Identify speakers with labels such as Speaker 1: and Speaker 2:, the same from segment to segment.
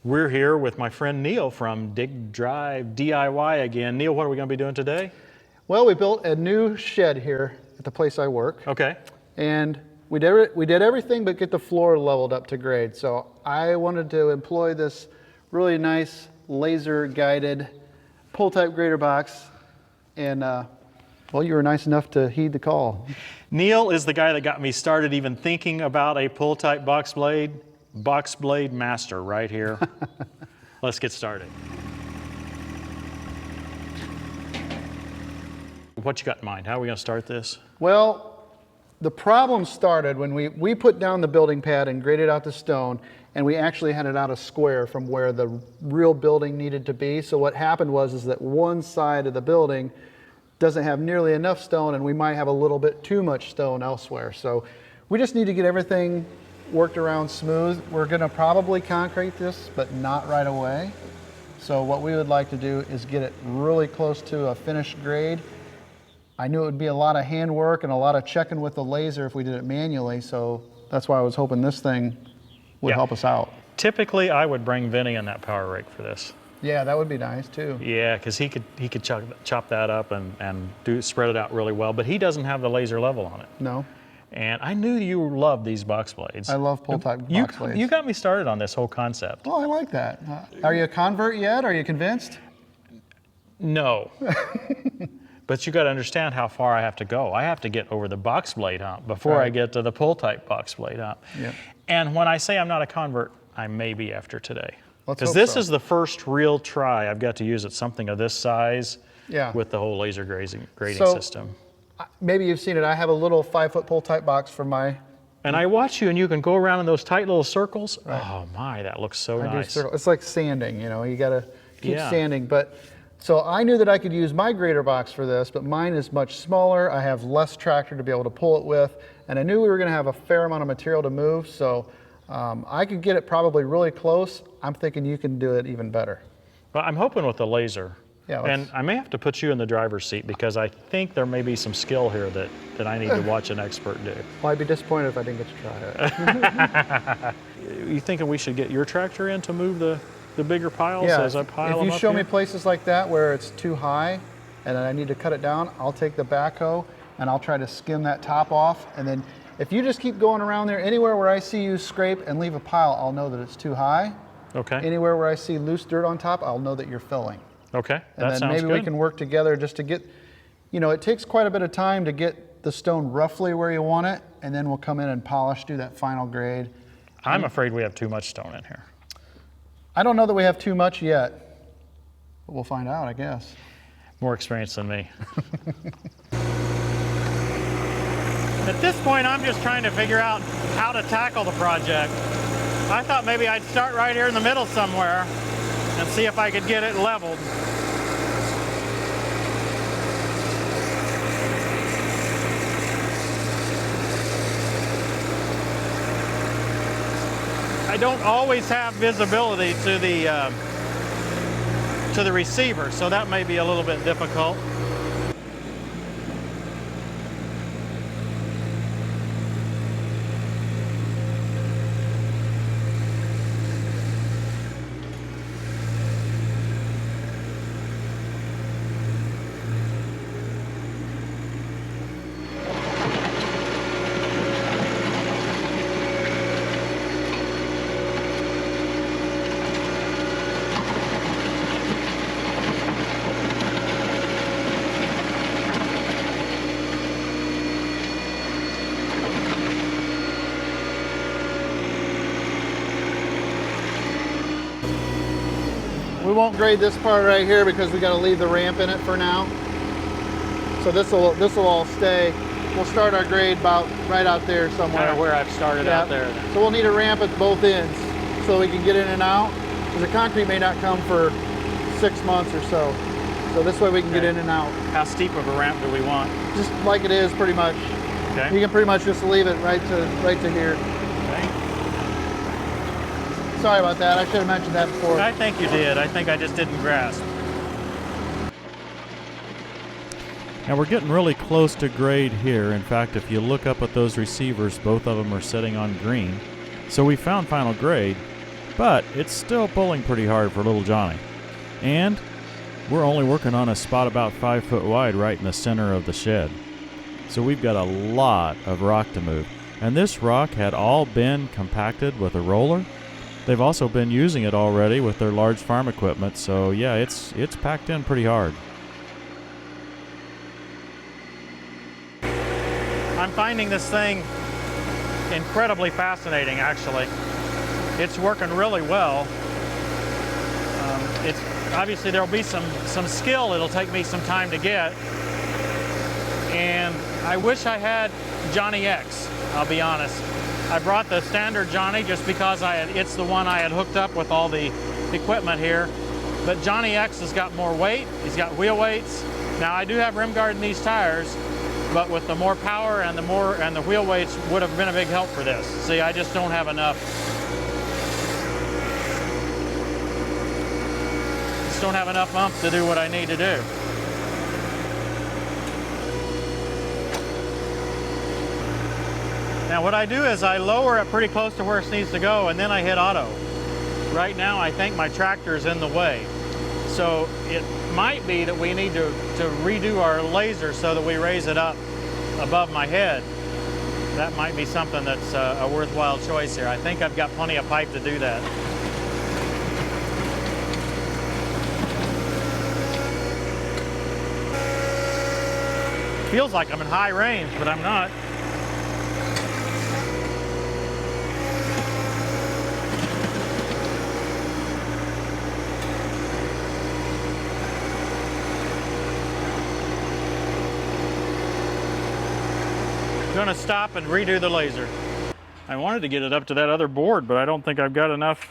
Speaker 1: We're here with my friend Neil from Dig Drive DIY again. Neil, what are we going to be doing today?
Speaker 2: Well, we built a new shed here at the place I work.
Speaker 1: Okay.
Speaker 2: And we did everything but get the floor leveled up to grade. So I wanted to employ this really nice laser guided pull type grader box. And well, you were nice enough to heed the call.
Speaker 1: Neil is the guy that got me started even thinking about a pull type box blade master right here. Let's get started. What you got in mind? How are we going to start this?
Speaker 2: Well, the problem started when we put down the building pad and graded out the stone, and we actually had it out a square from where the real building needed to be. So what happened was that one side of the building doesn't have nearly enough stone, and we might have a little bit too much stone elsewhere. So we just need to get everything worked around smooth. We're going to probably concrete this, but not right away. So what we would like to do is get it really close to a finished grade. I knew it would be a lot of handwork and a lot of checking with the laser if we did it manually, so that's why I was hoping this thing would help us out.
Speaker 1: Typically, I would bring Vinny on that power rake for this.
Speaker 2: Yeah, that would be nice too.
Speaker 1: Yeah, because he could chop that up and spread it out really well, but he doesn't have the laser level on it.
Speaker 2: No.
Speaker 1: And I knew you loved these box blades.
Speaker 2: I love pull type box blades.
Speaker 1: You got me started on this whole concept.
Speaker 2: Oh, I like that. Are you a convert yet? Are you convinced?
Speaker 1: No. But you got to understand how far I have to go. I have to get over the box blade hump before I get to the pull type box blade hump.
Speaker 2: Yep.
Speaker 1: And when I say I'm not a convert, I may be after today.
Speaker 2: Because
Speaker 1: this is the first real try I've got to use at something of this size with the whole laser grading system.
Speaker 2: Maybe you've seen it. I have a little 5-foot pull type box for my...
Speaker 1: And I watch you, and you can go around in those tight little circles. Right. Oh my, that looks so nice.
Speaker 2: It's like sanding, you know, you got to keep sanding. But so I knew that I could use my grader box for this, but mine is much smaller. I have less tractor to be able to pull it with, and I knew we were going to have a fair amount of material to move, so I could get it probably really close. I'm thinking you can do it even better.
Speaker 1: Well, I'm hoping with the laser.
Speaker 2: Yeah,
Speaker 1: and I may have to put you in the driver's seat because I think there may be some skill here that I need to watch an expert do.
Speaker 2: Well, I'd be disappointed if I didn't get to try it.
Speaker 1: You thinking we should get your tractor in to move the bigger piles as I pile them up?
Speaker 2: If you show me places like that where it's too high and I need to cut it down, I'll take the backhoe and I'll try to skim that top off. And then if you just keep going around there, anywhere where I see you scrape and leave a pile, I'll know that it's too high.
Speaker 1: Okay.
Speaker 2: Anywhere where I see loose dirt on top, I'll know that you're filling.
Speaker 1: Okay,
Speaker 2: and then maybe we can work together just to get, you know, it takes quite a bit of time to get the stone roughly where you want it, and then we'll come in and polish, do that final grade.
Speaker 1: I'm afraid we have too much stone in here.
Speaker 2: I don't know that we have too much yet, but we'll find out, I guess.
Speaker 1: More experience than me. At this point, I'm just trying to figure out how to tackle the project. I thought maybe I'd start right here in the middle somewhere and see if I could get it leveled. I don't always have visibility to the receiver, so that may be a little bit difficult.
Speaker 2: We won't grade this part right here because we got to leave the ramp in it for now. So this will all stay. We'll start our grade about right out there somewhere.
Speaker 1: Kind of where I've started out there.
Speaker 2: So we'll need a ramp at both ends so we can get in and out. Because the concrete may not come for 6 months or so. So this way we can get in and out.
Speaker 1: How steep of a ramp do we want?
Speaker 2: Just like it is, pretty much.
Speaker 1: Okay.
Speaker 2: You can pretty much just leave it right to here.
Speaker 1: Okay.
Speaker 2: Sorry about that. I should have mentioned that before.
Speaker 1: I think you did. I think I just didn't grasp.
Speaker 3: Now we're getting really close to grade here. In fact, if you look up at those receivers, both of them are sitting on green. So we found final grade, but it's still pulling pretty hard for little Johnny. And we're only working on a spot about 5 foot wide right in the center of the shed. So we've got a lot of rock to move. And this rock had all been compacted with a roller. They've also been using it already with their large farm equipment, so yeah, it's packed in pretty hard.
Speaker 1: I'm finding this thing incredibly fascinating, actually. It's working really well. It's obviously there'll be some skill it'll take me some time to get. And I wish I had Johnny X, I'll be honest. I brought the standard Johnny just because it's the one I had hooked up with all the equipment here. But Johnny X has got more weight, he's got wheel weights. Now I do have rim guard in these tires, but with the more power and the wheel weights would have been a big help for this. See, I just don't have enough. Just don't have enough oomph to do what I need to do. Now what I do is I lower it pretty close to where it needs to go, and then I hit auto. Right now I think my tractor's in the way. So it might be that we need to redo our laser so that we raise it up above my head. That might be something that's a worthwhile choice here. I think I've got plenty of pipe to do that. Feels like I'm in high range, but I'm not. I'm going to stop and redo the laser. I wanted to get it up to that other board, but I don't think I've got enough.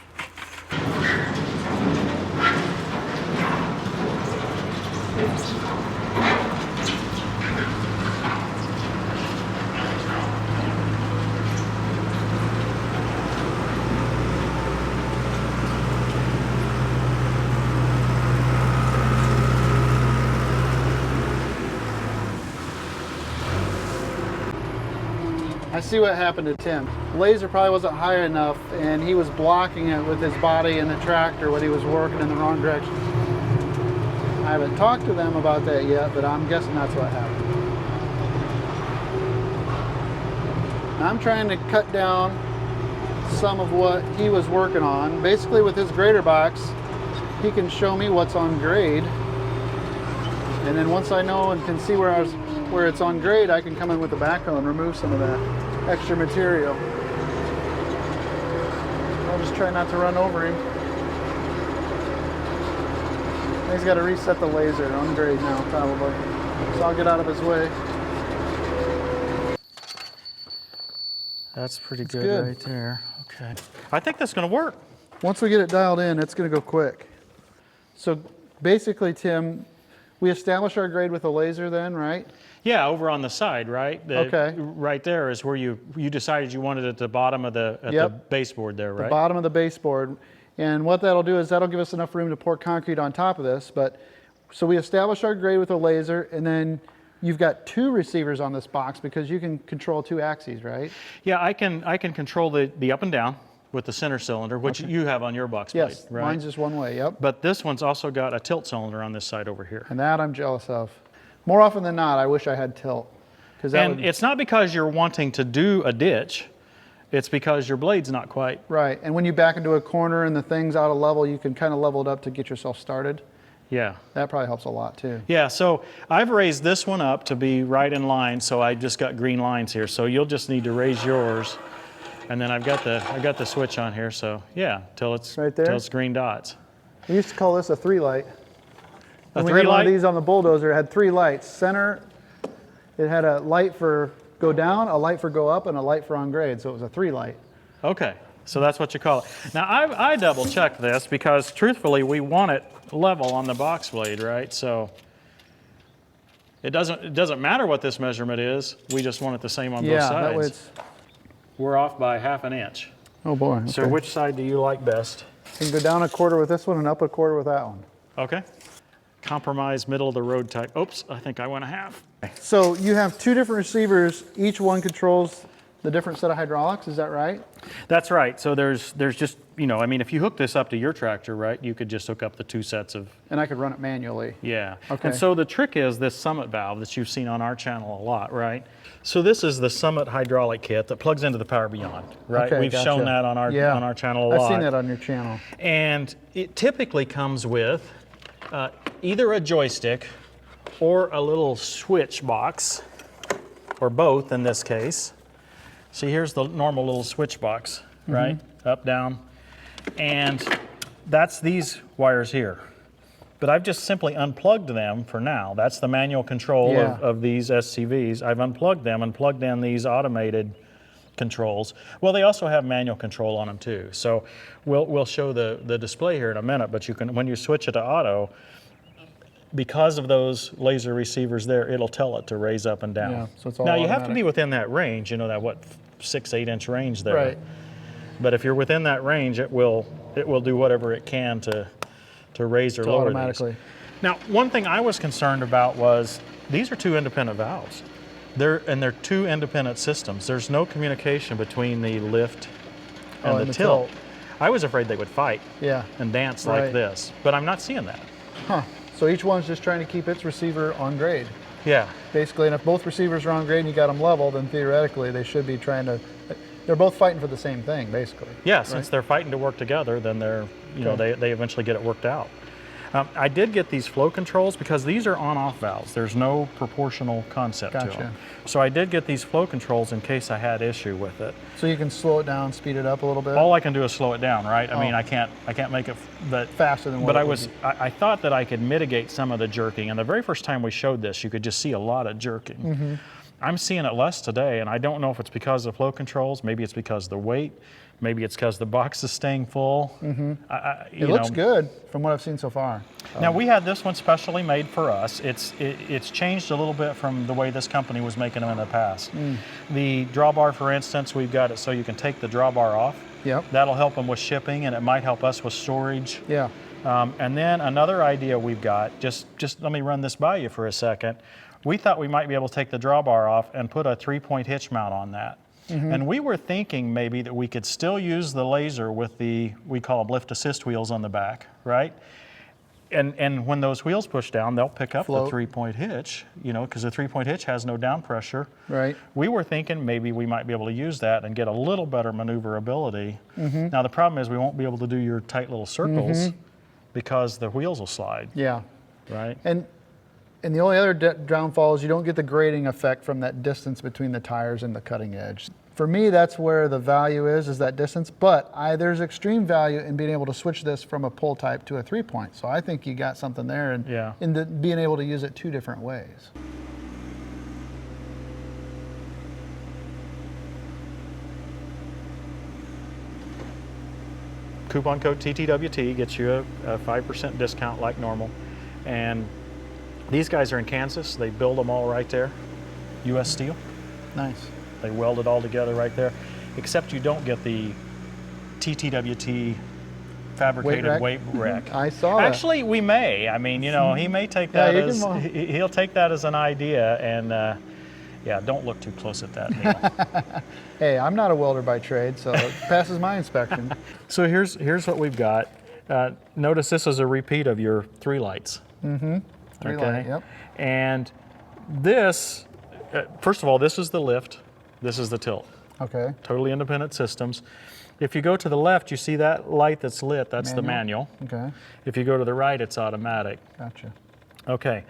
Speaker 2: I see what happened to Tim. Laser probably wasn't high enough and he was blocking it with his body in the tractor when he was working in the wrong direction. I haven't talked to them about that yet, but I'm guessing that's what happened. I'm trying to cut down some of what he was working on. Basically with his grader box, he can show me what's on grade. And then once I know and can see where it's on grade, I can come in with the backhoe and remove some of that extra material. I'll just try not to run over him. He's got to reset the laser on grade now, probably. So I'll get out of his way.
Speaker 1: That's pretty good right there. Okay. I think that's going to work.
Speaker 2: Once we get it dialed in, it's going to go quick. So basically, Tim, we establish our grade with a laser then, right?
Speaker 1: Yeah, over on the side, right?
Speaker 2: Okay.
Speaker 1: Right there is where you decided you wanted it at the bottom of the baseboard there, right?
Speaker 2: The bottom of the baseboard. And what that'll do is that'll give us enough room to pour concrete on top of this. So we establish our grade with a laser, and then you've got 2 receivers on this box because you can control 2 axes, right?
Speaker 1: Yeah, I can control the up and down with the center cylinder, which you have on your box plate,
Speaker 2: yes,
Speaker 1: right?
Speaker 2: mine's just one way, yep.
Speaker 1: But this one's also got a tilt cylinder on this side over here.
Speaker 2: And that I'm jealous of. More often than not, I wish I had tilt.
Speaker 1: It's not because you're wanting to do a ditch, it's because your blade's not quite.
Speaker 2: Right, and when you back into a corner and the thing's out of level, you can kind of level it up to get yourself started.
Speaker 1: Yeah.
Speaker 2: That probably helps a lot too.
Speaker 1: Yeah, so I've raised this one up to be right in line, so I just got green lines here. So you'll just need to raise yours. And then I've got the switch on here, so yeah, till it's
Speaker 2: right there?
Speaker 1: Till it's green dots.
Speaker 2: We used to call this a 3-light.
Speaker 1: A 3-light?
Speaker 2: We had one of these on the bulldozer. It had 3 lights. Center, it had a light for go down, a light for go up, and a light for on grade. So it was a 3-light.
Speaker 1: Okay, so that's what you call it. Now I double checked this because truthfully we want it level on the box blade, right? So it doesn't matter what this measurement is. We just want it the same on both sides.
Speaker 2: That way it's...
Speaker 1: We're off by ½ an inch.
Speaker 2: Oh boy. Okay.
Speaker 1: So which side do you like best?
Speaker 2: You can go down a quarter with this one and up a quarter with that one.
Speaker 1: Okay. Compromise, middle of the road type. Oops, I think I went ½
Speaker 2: So you have 2 different receivers. Each one controls the different set of hydraulics, is that right?
Speaker 1: That's right. So there's just, I mean, if you hook this up to your tractor, right, you could just hook up the 2 sets of...
Speaker 2: And I could run it manually.
Speaker 1: Yeah.
Speaker 2: Okay.
Speaker 1: And so the trick is this Summit valve that you've seen on our channel a lot, right? So this is the Summit hydraulic kit that plugs into the Power Beyond, right?
Speaker 2: Okay,
Speaker 1: We've
Speaker 2: gotcha.
Speaker 1: shown that on our channel a lot.
Speaker 2: I've seen that on your channel.
Speaker 1: And it typically comes with either a joystick or a little switch box, or both in this case. See, here's the normal little switch box, right? Up, down. And that's these wires here. But I've just simply unplugged them for now. That's the manual control of these SCVs. I've unplugged them and plugged in these automated controls. Well, they also have manual control on them too. So we'll show the display here in a minute, but you can, when you switch it to auto, because of those laser receivers there, it'll tell it to raise up and down.
Speaker 2: Yeah, so it's all
Speaker 1: now you have to
Speaker 2: automatic.
Speaker 1: be within that range, that what 6-8 inch range there.
Speaker 2: Right.
Speaker 1: But if you're within that range, it will do whatever it can to raise or lower
Speaker 2: automatically.
Speaker 1: these. Now, one thing I was concerned about was these are 2 independent valves. They're 2 independent systems. There's no communication between the lift and the tilt. I was afraid they would fight and dance like this, but I'm not seeing that.
Speaker 2: Huh. So each one's just trying to keep its receiver on grade.
Speaker 1: Yeah.
Speaker 2: Basically, and if both receivers are on grade and you got them level, then theoretically they should be trying to, they're both fighting for the same thing, basically.
Speaker 1: Yeah, since they're fighting to work together, then they're, they eventually get it worked out. I did get these flow controls because these are on-off valves. There's no proportional concept to them. So I did get these flow controls in case I had issue with it.
Speaker 2: So you can slow it down, speed it up a little bit?
Speaker 1: All I can do is slow it down, right? I mean, I can't make it
Speaker 2: faster than what
Speaker 1: but
Speaker 2: it would be.
Speaker 1: I thought that I could mitigate some of the jerking. And the very first time we showed this, you could just see a lot of jerking. I'm seeing it less today, and I don't know if it's because of flow controls, maybe it's because of the weight, maybe it's because the box is staying full.
Speaker 2: It looks good from what I've seen so far.
Speaker 1: Now we had this one specially made for us. It's changed a little bit from the way this company was making them in the past. The drawbar, for instance, we've got it so you can take the drawbar off.
Speaker 2: Yep.
Speaker 1: That'll help them with shipping, and it might help us with storage.
Speaker 2: Yeah.
Speaker 1: And then another idea we've got, just let me run this by you for a second. We thought we might be able to take the drawbar off and put a 3-point hitch mount on that. And we were thinking maybe that we could still use the laser with the, we call them lift assist wheels on the back, right? And when those wheels push down, they'll pick up the 3-point hitch, because the 3-point hitch has no down pressure.
Speaker 2: Right.
Speaker 1: We were thinking maybe we might be able to use that and get a little better maneuverability. Now the problem is we won't be able to do your tight little circles because the wheels will slide.
Speaker 2: Yeah.
Speaker 1: Right.
Speaker 2: And the only other downfall is you don't get the grading effect from that distance between the tires and the cutting edge. For me, that's where the value is that distance, but there's extreme value in being able to switch this from a pull type to a 3-point. So I think you got something there in being able to use it 2 different ways.
Speaker 1: Coupon code TTWT gets you a 5% discount like normal. And these guys are in Kansas. They build them all right there. U.S. steel.
Speaker 2: Nice.
Speaker 1: They weld it all together right there. Except you don't get the TTWT fabricated weight rack.
Speaker 2: I saw that.
Speaker 1: Actually, we may. I mean, he may take that as, he'll take that as an idea. And yeah, don't look too close at that, Neil.
Speaker 2: Hey, I'm not a welder by trade, so it passes my inspection.
Speaker 1: So here's what we've got. Notice this is a repeat of your 3 lights.
Speaker 2: 3 light, yep.
Speaker 1: And this, first of all, this is the lift. This is the tilt.
Speaker 2: Okay.
Speaker 1: Totally independent systems. If you go to the left, you see that light that's lit, that's the manual.
Speaker 2: Okay.
Speaker 1: If you go to the right, it's automatic.
Speaker 2: Gotcha.
Speaker 1: Okay.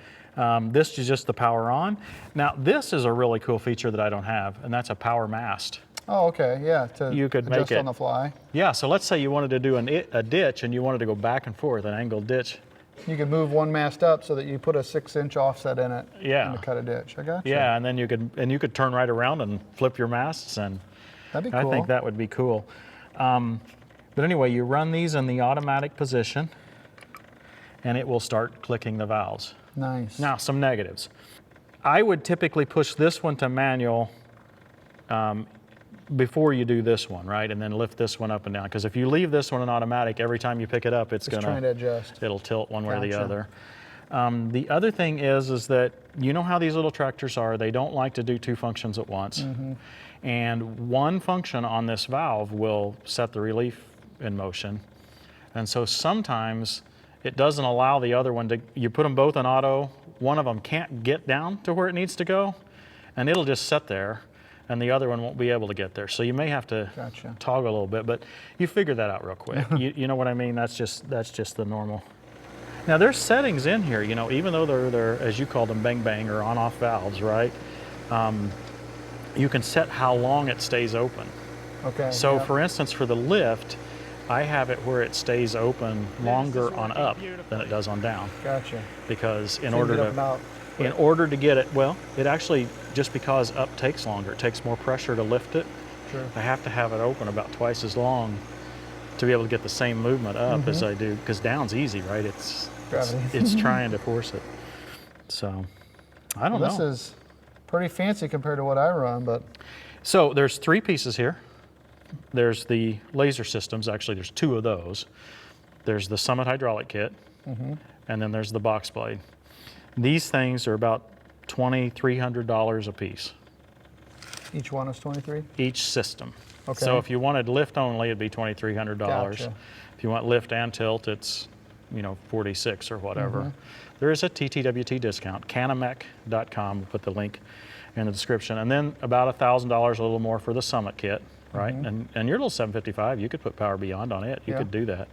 Speaker 1: This is just the power on. Now, this is a really cool feature that I don't have, and that's a power mast.
Speaker 2: Oh, okay, yeah,
Speaker 1: you could
Speaker 2: adjust
Speaker 1: make it
Speaker 2: on the fly.
Speaker 1: Yeah, so let's say you wanted to do a ditch and you wanted to go back and forth, an angled ditch.
Speaker 2: You could move one mast up so that you put a 6-inch offset in it and to cut a ditch. I got you.
Speaker 1: Yeah, and then you could turn right around and flip your masts, and
Speaker 2: that'd be cool.
Speaker 1: I think that would be cool. But anyway, you run these in the automatic position, and it will start clicking the valves.
Speaker 2: Nice.
Speaker 1: Now, some negatives. I would typically push this one to manual before you do this one, right? And then lift this one up and down. Because if you leave this one in automatic, every time you pick it up, it's
Speaker 2: trying to adjust.
Speaker 1: It'll tilt one way or the other. The other thing is that you know how these little tractors are. They don't like to do 2 functions at once. And one function on this valve will set the relief in motion. And so sometimes it doesn't allow the other one to, you put them both in auto, one of them can't get down to where it needs to go, and it'll just sit there, and the other one won't be able to get there. So you may have to toggle a little bit, but you figure that out real quick. you know what I mean? That's just the normal. Now there's settings in here, you know, even though they're as you call them, bang bang or on-off valves, right? You can set how long it stays open.
Speaker 2: Okay.
Speaker 1: So for instance, for the lift, I have it where it stays open longer on up than it does on down.
Speaker 2: Gotcha.
Speaker 1: Because in order to get it, well, it actually, just because up takes longer, it takes more pressure to lift it.
Speaker 2: Sure.
Speaker 1: I have to have it open about twice as long to be able to get the same movement up as I do, because down's easy, right? It's trying to force it. So, I don't know.
Speaker 2: This is pretty fancy compared to what I run, but.
Speaker 1: So there's 3 pieces here. There's the laser systems, actually there's 2 of those. There's the Summit hydraulic kit, and then there's the box blade. These things are about $2,300 a piece.
Speaker 2: Each one is 23?
Speaker 1: Each system.
Speaker 2: Okay.
Speaker 1: So if you wanted lift only, it'd be $2,300.
Speaker 2: Gotcha.
Speaker 1: If you want lift and tilt, it's, you know, $46 or whatever. There is a TTWT discount, canamec.com, we'll put the link in the description. And then about $1,000, a little more for the Summit kit, right? And your little 755, you could put Power Beyond on it. You could do that.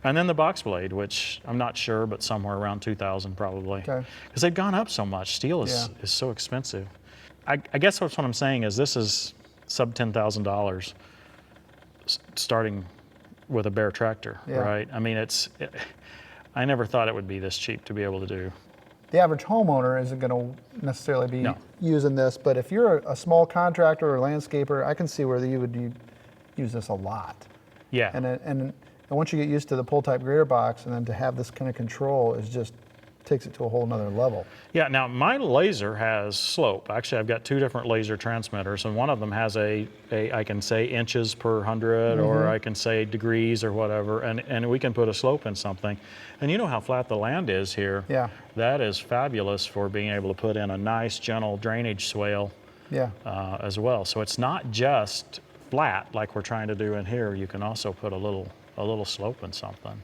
Speaker 1: And then the box blade, which I'm not sure, but somewhere around 2,000 probably. Okay. Because they've gone up so much. Steel is so expensive. I guess that's what I'm saying is this is sub $10,000 starting with a bare tractor, right? I mean, I never thought it would be this cheap to be able to do.
Speaker 2: The average homeowner isn't going to necessarily be using this, but if you're a small contractor or landscaper, I can see where you would use this a lot.
Speaker 1: Yeah.
Speaker 2: And once you get used to the pull type grader box, and then to have this kind of control is just takes it to a whole nother level.
Speaker 1: Yeah, now my laser has slope. Actually, I've got 2 different laser transmitters, and one of them has I can say inches per 100, or I can say degrees or whatever, and we can put a slope in something. And you know how flat the land is here.
Speaker 2: Yeah.
Speaker 1: That is fabulous for being able to put in a nice, gentle drainage swale as well. So it's not just flat like we're trying to do in here. You can also put a little slope in something.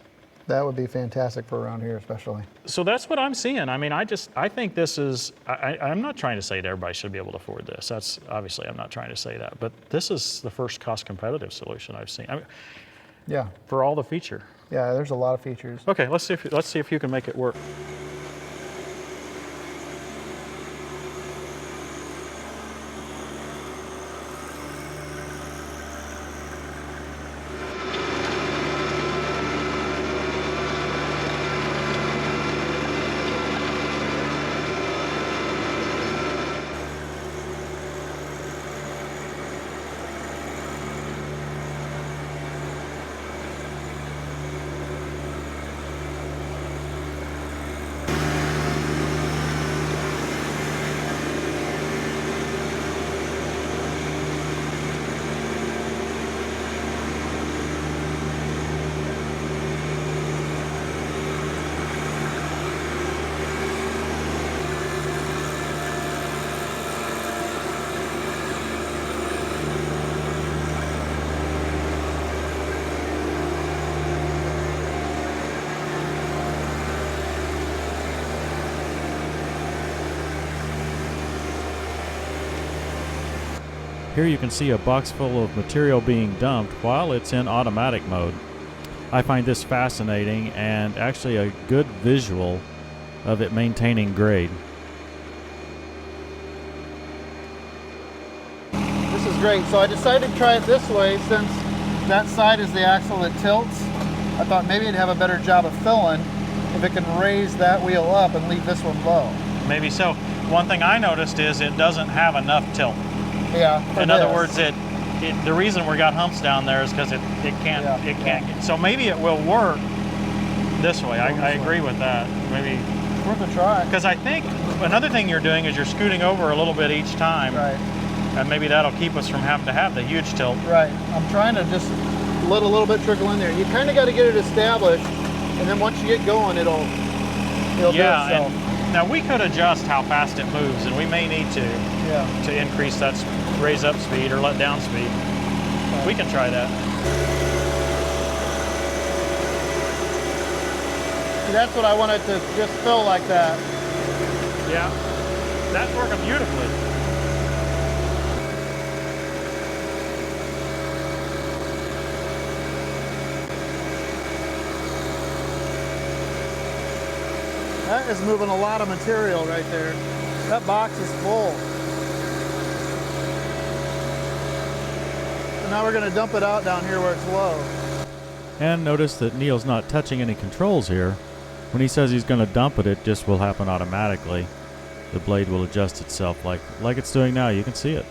Speaker 2: That would be fantastic for around here, especially.
Speaker 1: So that's what I'm seeing. I mean, I think this is, I'm not trying to say that everybody should be able to afford this. That's, obviously, I'm not trying to say that. But this is the first cost-competitive solution I've seen. I mean, for all the feature.
Speaker 2: Yeah, there's a lot of features.
Speaker 1: Okay, let's see if you can make it work.
Speaker 3: Here you can see a box full of material being dumped while it's in automatic mode. I find this fascinating and actually a good visual of it maintaining grade.
Speaker 2: This is great. So I decided to try it this way since that side is the axle that tilts. I thought maybe it'd have a better job of filling if it can raise that wheel up and leave this one low.
Speaker 1: Maybe so. One thing I noticed is it doesn't have enough tilt.
Speaker 2: Yeah.
Speaker 1: In other words, the reason we got humps down there is because it can't get. So maybe it will work this way. I agree with that. Maybe
Speaker 2: it's worth a try.
Speaker 1: Because I think another thing you're doing is you're scooting over a little bit each time.
Speaker 2: Right.
Speaker 1: And maybe that'll keep us from having to have the huge tilt.
Speaker 2: Right. I'm trying to just let a little bit trickle in there. You kind of got to get it established, and then once you get going, it'll do itself.
Speaker 1: Now we could adjust how fast it moves, and we may need to increase that raise up speed or let down speed. We can try that.
Speaker 2: See, that's what I wanted to just fill like that.
Speaker 1: Yeah, that's working beautifully.
Speaker 2: That is moving a lot of material right there. That box is full. So now we're going to dump it out down here where it's low.
Speaker 3: And notice that Neil's not touching any controls here. When he says he's going to dump it, it just will happen automatically. The blade will adjust itself like it's doing now. You can see it.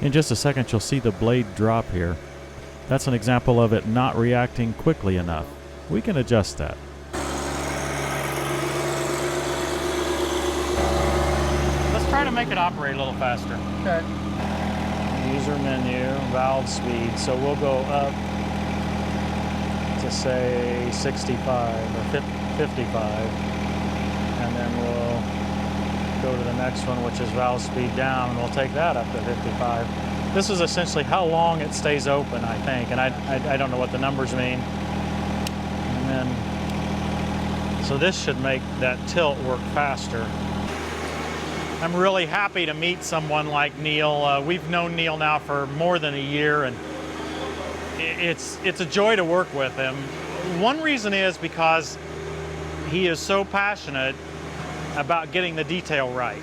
Speaker 3: In just a second, you'll see the blade drop here. That's an example of it not reacting quickly enough. We can adjust that.
Speaker 1: Try to make it operate a little faster.
Speaker 2: Okay.
Speaker 1: User menu, valve speed. So we'll go up to say 65 or 55. And then we'll go to the next one, which is valve speed down, and we'll take that up to 55. This is essentially how long it stays open, I think. And I don't know what the numbers mean. And then, so this should make that tilt work faster. I'm really happy to meet someone like Neil. We've known Neil now for more than a year, and it's a joy to work with him. One reason is because he is so passionate about getting the detail right,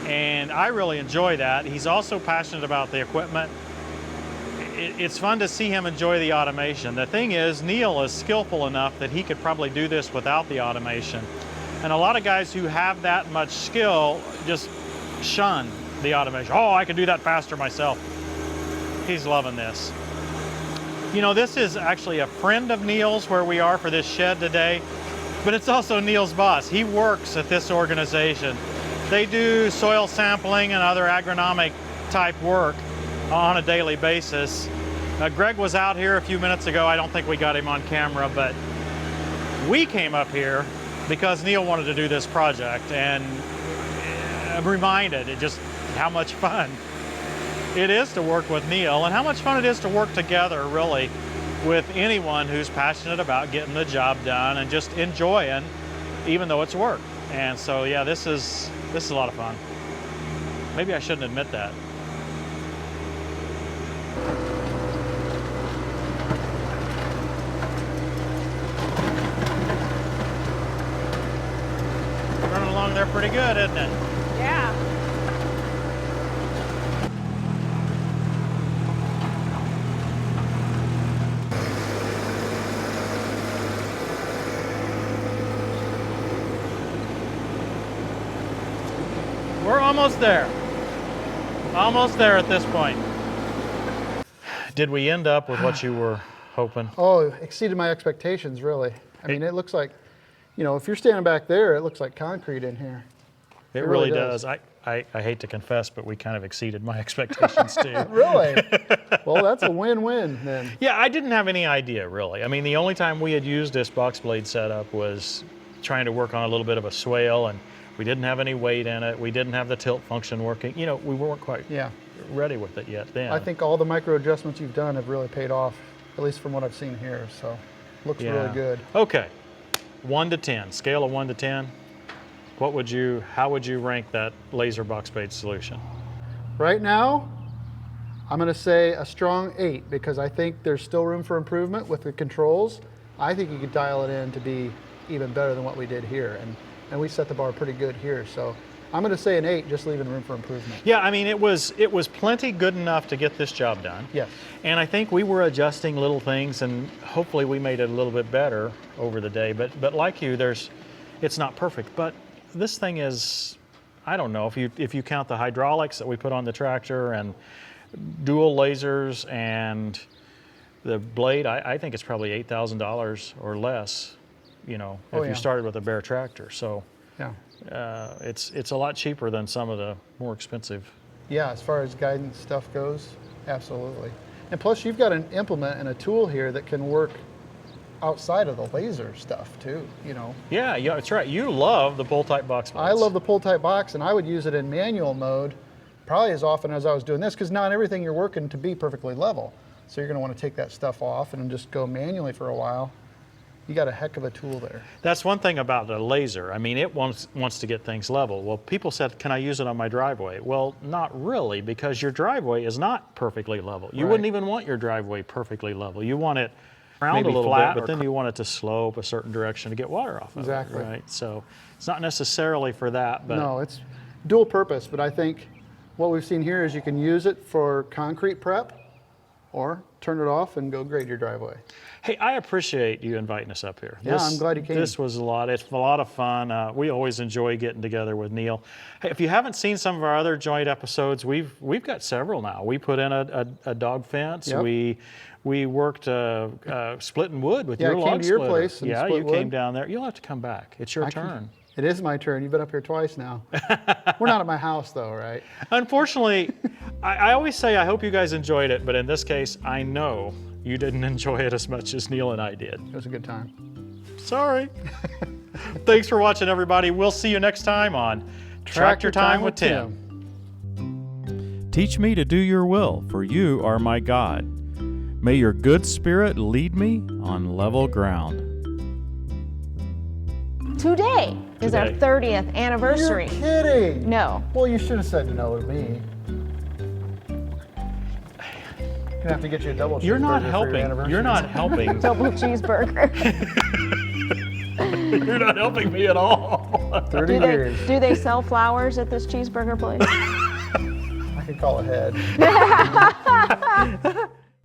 Speaker 1: and I really enjoy that. He's also passionate about the equipment. It's fun to see him enjoy the automation. The thing is, Neil is skillful enough that he could probably do this without the automation. And a lot of guys who have that much skill just shun the automation. Oh, I can do that faster myself. He's loving this. You know, this is actually a friend of Neil's where we are for this shed today, but it's also Neil's boss. He works at this organization. They do soil sampling and other agronomic type work on a daily basis. Greg was out here a few minutes ago. I don't think we got him on camera, but we came up here because Neil wanted to do this project, and I'm reminded just how much fun it is to work with Neil and how much fun it is to work together, really, with anyone who's passionate about getting the job done and just enjoying, even though it's work. And so, yeah, this is a lot of fun. Maybe I shouldn't admit that. They're pretty good, isn't it?
Speaker 4: Yeah.
Speaker 1: We're almost there. Almost there at this point. Did we end up with what you were hoping?
Speaker 2: Oh, it exceeded my expectations, really. I mean, it looks like, you know, if you're standing back there, it looks like concrete in here.
Speaker 1: It really does. I hate to confess, but we kind of exceeded my expectations too.
Speaker 2: Really? Well, that's a win-win then.
Speaker 1: Yeah, I didn't have any idea, really. I mean, the only time we had used this box blade setup was trying to work on a little bit of a swale, and we didn't have any weight in it. We didn't have the tilt function working. You know, we weren't quite ready with it yet then.
Speaker 2: I think all the micro adjustments you've done have really paid off, at least from what I've seen here, so looks really good.
Speaker 1: Okay, 1 to 10, scale of 1 to 10. How would you rank that laser box blade solution?
Speaker 2: Right now, I'm going to say a strong 8 because I think there's still room for improvement with the controls. I think you could dial it in to be even better than what we did here, and we set the bar pretty good here. So I'm going to say an 8, just leaving room for improvement.
Speaker 1: Yeah, I mean, it was plenty good enough to get this job done.
Speaker 2: Yes.
Speaker 1: And I think we were adjusting little things, and hopefully we made it a little bit better over the day. But like you, it's not perfect. But this thing is, I don't know, if you count the hydraulics that we put on the tractor and dual lasers and the blade, I think it's probably $8,000 or less, you know, if you started with a bare tractor. So
Speaker 2: yeah,
Speaker 1: it's a lot cheaper than some of the more expensive.
Speaker 2: Yeah, as far as guidance stuff goes, absolutely. And plus you've got an implement and a tool here that can work outside of the laser stuff too, you know.
Speaker 1: Yeah, that's right. You love the pull type box blades.
Speaker 2: I love the pull type box, and I would use it in manual mode probably as often as I was doing this, because not everything you're working to be perfectly level. So you're going to want to take that stuff off and just go manually for a while. You got a heck of a tool there.
Speaker 1: That's one thing about the laser. I mean, it wants to get things level. Well, people said, can I use it on my driveway? Well, not really, because your driveway is not perfectly level. You wouldn't even want your driveway perfectly level. You want it round a little flat, but then you want it to slope a certain direction to get water off of it, right? So it's not necessarily for that, but
Speaker 2: no, it's dual purpose. But I think what we've seen here is you can use it for concrete prep, or turn it off and go grade your driveway.
Speaker 1: hey, I appreciate you inviting us up here.
Speaker 2: Yeah, I'm glad you came.
Speaker 1: This was it's a lot of fun. We always enjoy getting together with Neil. Hey, if you haven't seen some of our other joint episodes, we've got several now. We put in a dog fence.
Speaker 2: Yep.
Speaker 1: We worked splitting wood with your
Speaker 2: I
Speaker 1: log
Speaker 2: came to your
Speaker 1: splitter.
Speaker 2: place and split wood.
Speaker 1: Came down there. You'll have to come back. It's your turn.
Speaker 2: It is my turn. You've been up here twice now. We're not at my house though, right?
Speaker 1: Unfortunately, I always say I hope you guys enjoyed it, but in this case, I know you didn't enjoy it as much as Neil and I did.
Speaker 2: It was a good time.
Speaker 1: Sorry. Thanks for watching, everybody. We'll see you next time on Tractor Time with Tim.
Speaker 3: Teach me to do your will, for you are my God. May your good spirit lead me on level ground.
Speaker 4: Today is our 30th anniversary.
Speaker 2: You're kidding.
Speaker 4: No.
Speaker 2: Well, you should have said no to me. Gonna have to get you a double cheeseburger.
Speaker 1: You're not
Speaker 2: for your
Speaker 1: helping.
Speaker 2: anniversary.
Speaker 1: You're not helping.
Speaker 4: Double cheeseburger.
Speaker 1: You're not helping me at all.
Speaker 2: 30 years.
Speaker 4: Do they sell flowers at this cheeseburger place?
Speaker 2: I could call ahead.